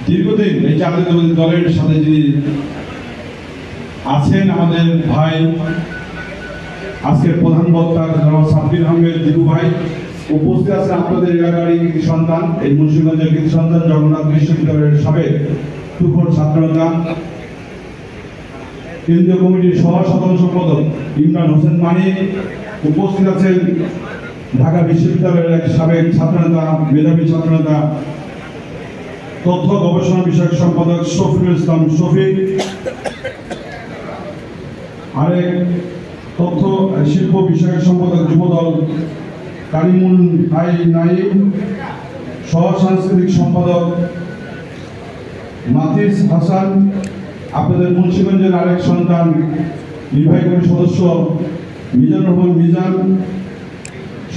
দীর্ঘদিন এই জাতীয়তাবাদী দলের সাথে যিনি আছেন আমাদের ভাই, আজকের প্রধান বক্তা জনাব সাব্বির আহমেদ দিবু ভাই, উপস্থিত আছেন আপনাদের এলাকার কৃতি সন্তান, এই মুন্সিগঞ্জের কৃতি সন্তান জগন্নাথ বিশ্ববিদ্যালয়ের সাবেক তুখোর ছাত্রনেতা, কেন্দ্রীয় কমিটির সহ সাধারণ সম্পাদক ইমরান হোসেন মানি, উপস্থিত আছেন ঢাকা বিশ্ববিদ্যালয়ের এক সাবেক ছাত্রনেতা, মেধাবী ছাত্রনেতা, তথ্য গবেষণা বিষয়ক সম্পাদক শফিকুল ইসলাম শফিক, আরেক তথ্য শিল্প বিষয়ক সম্পাদক যুবদল কারিমুল নাইম, সহ সাংস্কৃতিক সম্পাদক মাতিস হাসান, আপনাদের মুন্সিগঞ্জের আরেক সন্তান নির্বাহী কমিটির সদস্য মিজানুর রহমান মিজান,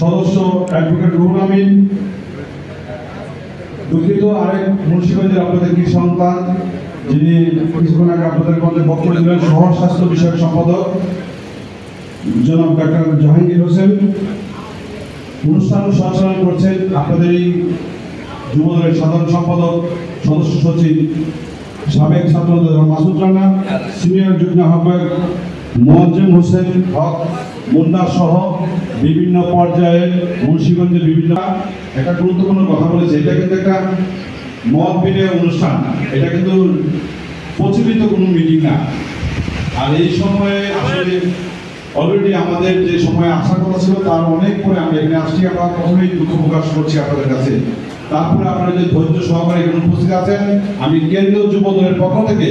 সদস্য অ্যাডভোকেট রুহুল আমিন, দুঃখিত আরেক মুন্সিগঞ্জের আপনাদের কি সন্তান যিনি কিছুক্ষণ আগে আপনাদের মধ্যে বক্তব্য দিলেন, সহ স্বাস্থ্য বিষয়ক সম্পাদক জনাব ডাক্তার জাহাঙ্গীর হোসেন। অনুষ্ঠান সঞ্চালন করছেন আপনাদের এই যুবদলের সাধারণ সম্পাদক সদস্য সচিব সাবেক ছাত্রনেতা মাসুদ রানা, সিনিয়র যুগ্ম আহ্বায়ক মোয়াজ্জেম হোসেন হক মুন্না সহ বিভিন্ন পর্যায়ে মুন্সিগঞ্জের বিভিন্ন একটা গুরুত্বপূর্ণ কথা বলেছে। এটা কিন্তু একটা মত বিনিময় অনুষ্ঠান, এটা কিন্তু প্রচলিত কোনো মিটিং না। আর এই সময়ে আসলে অলরেডি আমাদের যে সময় আসার কথা ছিল তার অনেক পরে আমরা এখানে আসছি। আমরা প্রথমেই দুঃখ প্রকাশ করছি আপনাদের কাছে। তারপরে আপনারা যে ধৈর্য সহকারে এখানে উপস্থিত আছেন, আমি কেন্দ্রীয় যুব দলের পক্ষ থেকে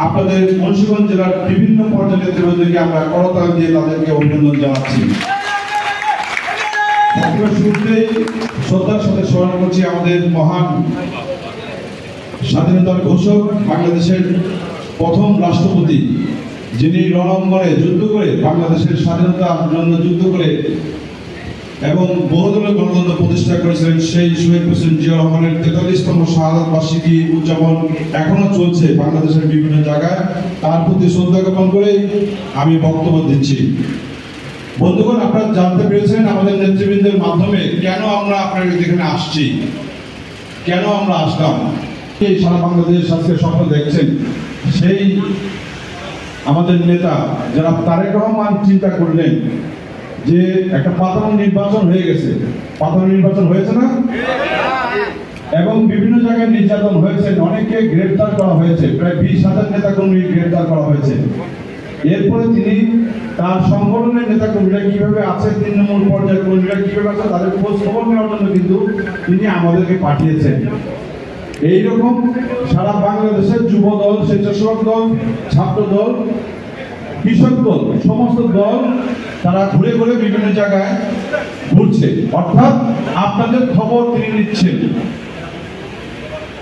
আপনাদের মুন্সিগঞ্জ জেলার বিভিন্ন পর্যায়ের নেতৃবৃন্দকে আমরা করতাল দিয়ে তাদেরকে অভিনন্দন জানাচ্ছি। শুরুতেই শ্রদ্ধার সাথে স্মরণ করছি আমাদের মহান স্বাধীনতার ঘোষক, বাংলাদেশের প্রথম রাষ্ট্রপতি, যিনি রণাঙ্গনে যুদ্ধ করে বাংলাদেশের স্বাধীনতার জন্য যুদ্ধ করে এবং বহুদলীয় গণতন্ত্র প্রতিষ্ঠা করেছিলেন, সেই শহীদ প্রেসিডেন্ট জিয়া রহমানের 43তম শাহাদাত বার্ষিকী উদযাপন এখনো চলছে বাংলাদেশের বিভিন্ন জায়গায়। তার প্রতি শ্রদ্ধা জ্ঞাপন করে আমি বক্তব্য দিচ্ছি। বন্ধুগণ, আপনারা জানতে পেরেছেন আমাদের নেতৃবৃন্দের মাধ্যমে কেন আমরা আপনাদের এখানে আসছি, কেন আমরা আসলাম। এই সারা বাংলাদেশ আজকে স্বপ্ন দেখছেন, সেই আমাদের নেতা যারা তারেক রহমান চিন্তা করলেন যে একটা পাতানো নির্বাচন হয়ে গেছে, পাতানো নির্বাচন হয়েছে না, এবং বিভিন্ন জায়গায় নির্যাতন হয়েছে, অনেককে গ্রেফতার করা হয়েছে, প্রায় 20,000 নেতাকর্মী গ্রেফতার করা হয়েছে। এরপরে তিনি তার সংগঠনের নেতাকর্মীরা কিভাবে আছে, তৃণমূল পর্যায়ের কর্মীরা কিভাবে আছে, তাদের খোঁজ খবর নেওয়ার জন্য কিন্তু তিনি আমাদেরকে পাঠিয়েছেন। এইরকম সারা বাংলাদেশের যুব দল, স্বেচ্ছাসেবক দল, ছাত্র দল, কৃষক দল, সমস্ত দল তারা ঘুরে ঘুরে বিভিন্ন জায়গায় ঘুরছে, অর্থাৎ আপনাদের খবর তিনি নিচ্ছেন।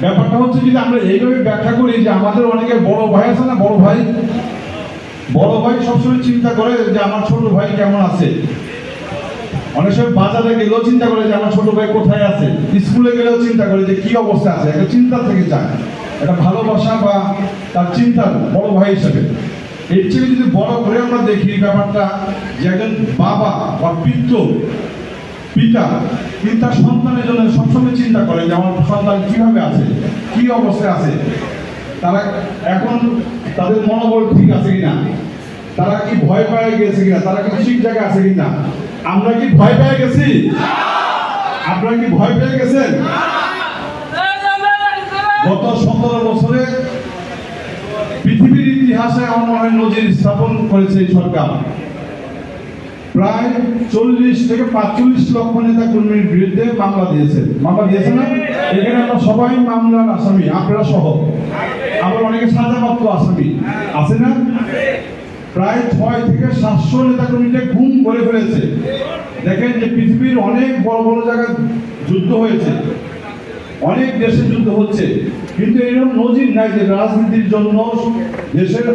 ব্যাপারটা হচ্ছে যদি আমরা এইভাবে ব্যাখ্যা করি যে আমাদের অনেকে বড় ভাই আছে না, বড় ভাই সবসময় চিন্তা করে যে আমার ছোট ভাই কেমন আছে। অনেক সময় বাজারে গেলেও চিন্তা করে যে আমার ছোট ভাই কোথায় আছে, স্কুলে গেলেও চিন্তা করে যে কি অবস্থা আছে, একটা চিন্তা থেকে যায়, একটা ভালোবাসা বা তার চিন্তা বড় ভাই হিসেবে। এর চেয়ে যদি বড় করে আমরা দেখি ব্যাপারটা যে একজন বাবা বা পিতা তিনি তার সন্তানের জন্য সবসময় চিন্তা করেন যে আমার সন্তান কিভাবে আছে, কি অবস্থায় আছে, তারা এখন তাদের মনোবল ঠিক আছে কিনা, তারা কি ভয় পেয়ে গেছে কিনা, তারা কি ঠিক জায়গায় আছে কিনা। আমরা কি ভয় পেয়ে গেছি? আপনারা কি ভয় পেয়ে গেছেন? গত 17 বছরে পৃথিবীর ইতিহাসে আমার মনে হয় নজির স্থাপন করেছে এই সরকার। প্রায় 40 থেকে 45 লক্ষ নেতা কর্মীর বিরুদ্ধে মামলা দিয়েছে না? এখানে আমরা সবাই মামলার আসামি, আপনারা সহ। আবার অনেকে সাজাপ্রাপ্ত আসামি আছে না? প্রায় 6 থেকে 700 নেতা কর্মীকে গুম করে ফেলেছে। দেখেন যে পৃথিবীর অনেক বড় বড় জায়গায় যুদ্ধ হয়েছে, অনেক দেশে যুদ্ধ হচ্ছে, কিন্তু এরকম নজির নাই যে রাজনীতির জন্য, দেশের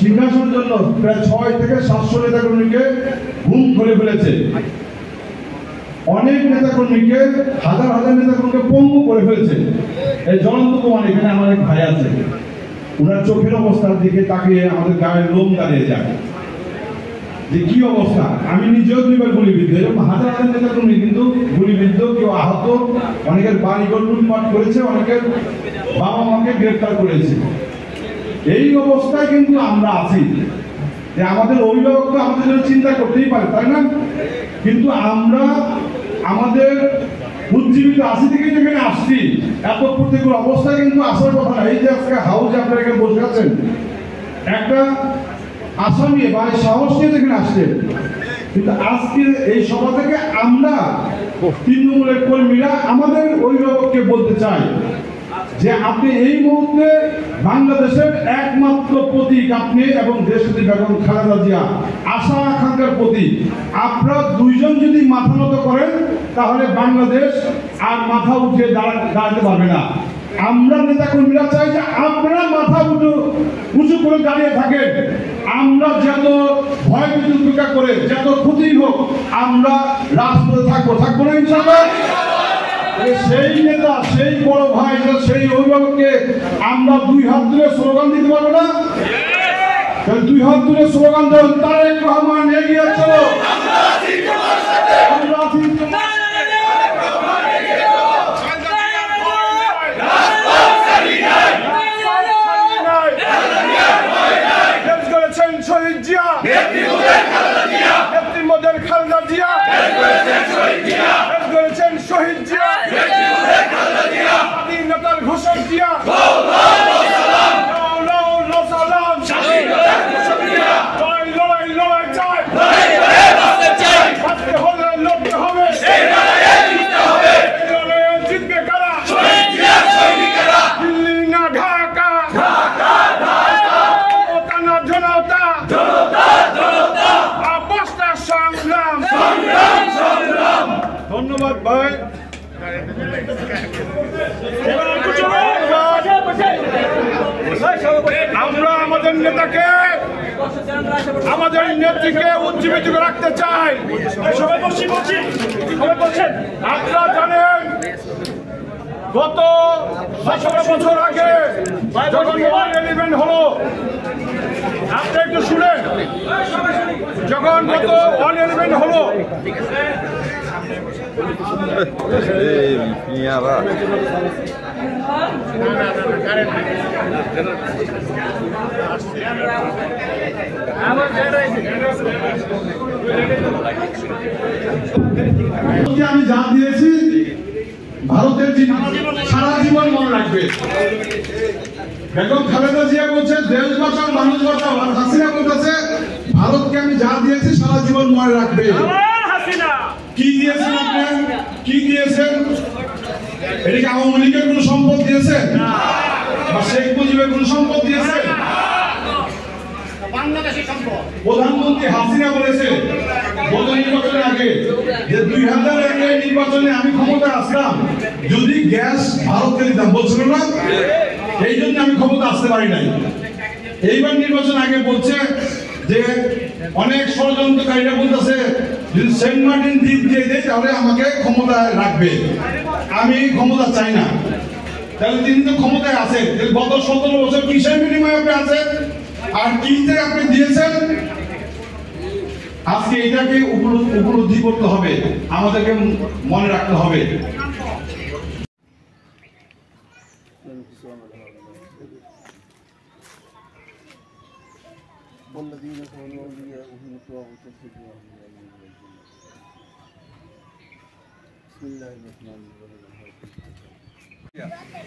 সিংহাসনের জন্য প্রায় 6 থেকে 700 নেতা কর্মীকে গুম করে ফেলেছে। অনেক নেতা কর্মীকে, হাজার হাজার নেতা কর্মীকে পঙ্গু করে ফেলেছে। এই জ্বলন্ত প্রমাণ, এখানে আমার এক ভাই আছে, ওনার চোখের অবস্থার দিকে তাকিয়ে আমাদের গায়ের লোম দাঁড়িয়ে যায় যে কি অবস্থা। আমি নিজেও দুইবার গুলিবিদ্ধ, এরকম হাজার হাজার নেতা কর্মী কিন্তু গুলিবিদ্ধ, কেউ আহত, অনেকের বাড়িঘর লুটপাট করেছে, অনেকের বাবা মাকে গ্রেফতার করেছে। এই অবস্থায় কিন্তু আমরা আছি যে আমাদের অভিভাবক তো আমাদের জন্য চিন্তা করতেই পারে, তাই না? কিন্তু আমরা আমাদের উজ্জীবিত আসি থেকে যেখানে আসছি, এত প্রতিকূল অবস্থায় কিন্তু আসার কথা না। এই যে আজকে হাউসে আপনারা এখানে বসে আছেন, একটা আশা নিয়ে বা সাহস নিয়ে যেখানে আসছেন, কিন্তু আজকে এই সভা থেকে আমরা তৃণমূলের কর্মীরা আমাদের অভিভাবককে বলতে চাই যে আপনি এই মুহূর্তে বাংলাদেশের একমাত্র প্রতীক আপনি এবং দেশনেত্রী বেগম খালেদা জিয়া, আশা আকাঙ্ক্ষার প্রতীক। আপনারা দুইজন যদি মাথা নত করেন তাহলে বাংলাদেশ আর মাথা উঠিয়ে দাঁড়াতে পারবে না। আমরা নেতা কর্মীরা চাই যে আপনারা মাথা উঁচু করে দাঁড়িয়ে থাকেন। আমরা যত ভয় উপেক্ষা করে যত ক্ষতি হোক আমরা রাজপথে থাকবো না ইনশাআল্লাহ। সেই নেতা, সেই বড় ভাই, সেই অভিভাবককে আমরা দুই হাত তুলে স্লোগান দিতে পারবো না? দুই হাত তুলে স্লোগান দেন, তারেক রহমান এগিয়ে চলো, শহীদ জিয়া, নেত্রী মডেল খালেদা জিয়া, করেছেন শহীদ জিয়া, স্বাধীনতার ঘোষক জিয়া, লড়াই চাই, হাতে হলে লড়তে হবে, জিতবে কারা, দিল্লি না ঢাকা, জনতা সংগ্রাম। ধন্যবাদ ভাই। আমরা আমাদের নেতাকে, আমাদের নেত্রীকে উজ্জীবিত রাখতে চাই। আপনারা জানেন গত 17 বছর আগে যখন 1/11 হলো, আপনি একটু শুনেন, যখন গত 1/11 হলো আমি যা দিয়েছি ভারতের সারা জীবন মনে রাখবে। বেগম খালেদা জিয়া বলছে দেশ বাঁচাও মানুষ বাঁচাও, আর হাসিনা বলতেছে ভারতকে আমি যা দিয়েছি সারা জীবন মনে রাখবে। কি দিয়েছেন আপনি? কি দিয়েছেন? এটা কি আওয়ামী লীগের কোন সম্পদ দিয়েছেন? বা শেখ মুজিবের কোন সম্পদ দিয়েছেন? প্রধানমন্ত্রী হাসিনা বলেছে গত নির্বাচনের আগে যে 2001 নির্বাচনে আমি ক্ষমতা আসলাম যদি গ্যাস ভারতকে দিতাম, বলছিল না? এই জন্য আমি ক্ষমতা আসতে পারি নাই। এইবার নির্বাচন আগে বলছে যে অনেক ষড়যন্ত্রকারীরা বলতেছে যদি সেন্ট মার্টিন দ্বীপ দিয়ে দেয় তাহলে আমাকে ক্ষমতায় রাখবে। আমি ক্ষমতা চাই না। তাহলে তিনি তো ক্ষমতায় আছেন, গত 17 বছর কিসের বিনিময়ে আপনি আছেন আর কিতে আপনি দিয়েছেন? আজকে এটাকে উপলব্ধি করতে হবে, আমাদেরকে মনে রাখতে হবে।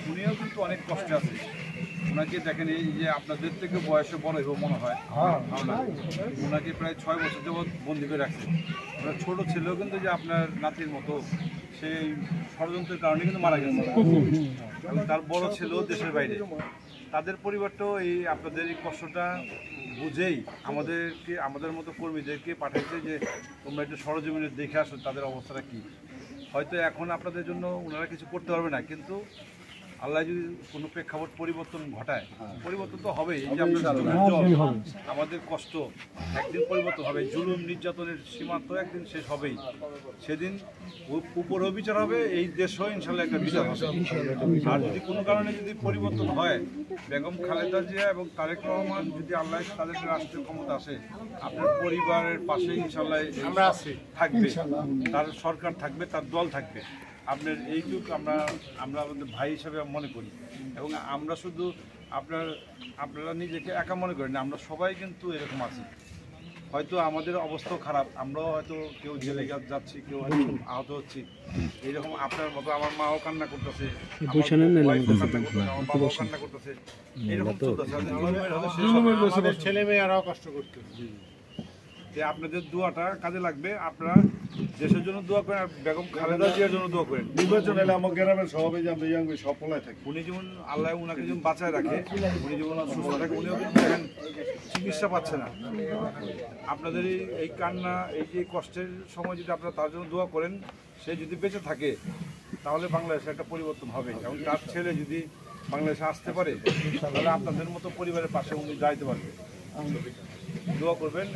উনিও কিন্তু অনেক কষ্টে আছে। ওনাকে দেখেন, এই যে আপনাদের থেকে বয়সে বড় হইব মনে হয়, ওনাকে প্রায় 6 বছর যাবৎ বন্দি করে রাখছে। ওনার ছোট ছেলেও কিন্তু যে আপনার নাতির মতো সেই ষড়যন্ত্রের কারণে কিন্তু মারা গেছে, এবং তার বড় ছেলেও দেশের বাইরে। তাদের পরিবারটাও এই আপনাদের এই কষ্টটা বুঝেই আমাদের মতো কর্মীদেরকে পাঠাইছে যে তোমরা একটু সরজমিনে দেখে আসো তাদের অবস্থাটা কী। হয়তো এখন আপনাদের জন্য ওনারা কিছু করতে পারবে না, কিন্তু আল্লাহ যদি কোনো প্রেক্ষাপট পরিবর্তন ঘটায়, পরিবর্তন তো হবেই। এই যে আপনার আমাদের কষ্ট একদিন পরিবর্তন হবে, জুলুম নির্যাতনের সীমান্ত একদিন শেষ হবেই। সেদিন উপরেও বিচার হবে, এই দেশও ইনশাল্লাহ একটা বিচার হবে। আর যদি কোনো কারণে যদি পরিবর্তন হয়, বেগম খালেদা জিয়া এবং তারেক রহমান যদি আল্লাহ তাদের রাষ্ট্রীয় ক্ষমতা আসে, আপনার পরিবারের পাশে ইনশাল্লাহ আমরা থাকবে, তার সরকার থাকবে, তার দল থাকবে। আপনার এইটুক আমরা আমাদের ভাই হিসাবে মনে করি। এবং আমরা শুধু আপনারা নিজেকে একা মনে করেন না, আমরা সবাই কিন্তু এরকম আছি। হয়তো আমাদের অবস্থাও খারাপ, আমরাও হয়তো কেউ জেলে যাচ্ছি, কেউ হয়তো আহত হচ্ছি। এইরকম আপনার মতো আমার মাও কান্না করতেছে, আমার বাবাও কান্না করতেছে, এরকম চলতেছে। ছেলে মেয়েরাও কষ্ট করতেছে। যে আপনাদের দোয়াটা কাজে লাগবে। আপনারা দেশের জন্য দোয়া করেন, আর বেগম খালেদা জিয়ার জন্য দোয়া করেন। নির্বাচন এলে আমার গ্রামের সবাই জানবে সফলায় থাকে। উনি যেমন আল্লাহ উনাকে যেমন বাঁচায় রাখে, উনি যেমন সুস্থ থাকে, উনিও কিন্তু দেখেন চিকিৎসা পাচ্ছে না। আপনাদের এই কান্না, এই যে কষ্টের সময় যদি আপনারা তার জন্য দোয়া করেন, সে যদি বেঁচে থাকে তাহলে বাংলাদেশে একটা পরিবর্তন হবে। এবং তার ছেলে যদি বাংলাদেশে আসতে পারে, তাহলে আপনাদের মতো পরিবারের পাশে উনি দাঁড়াতে পারবে। দোয়া করবেন।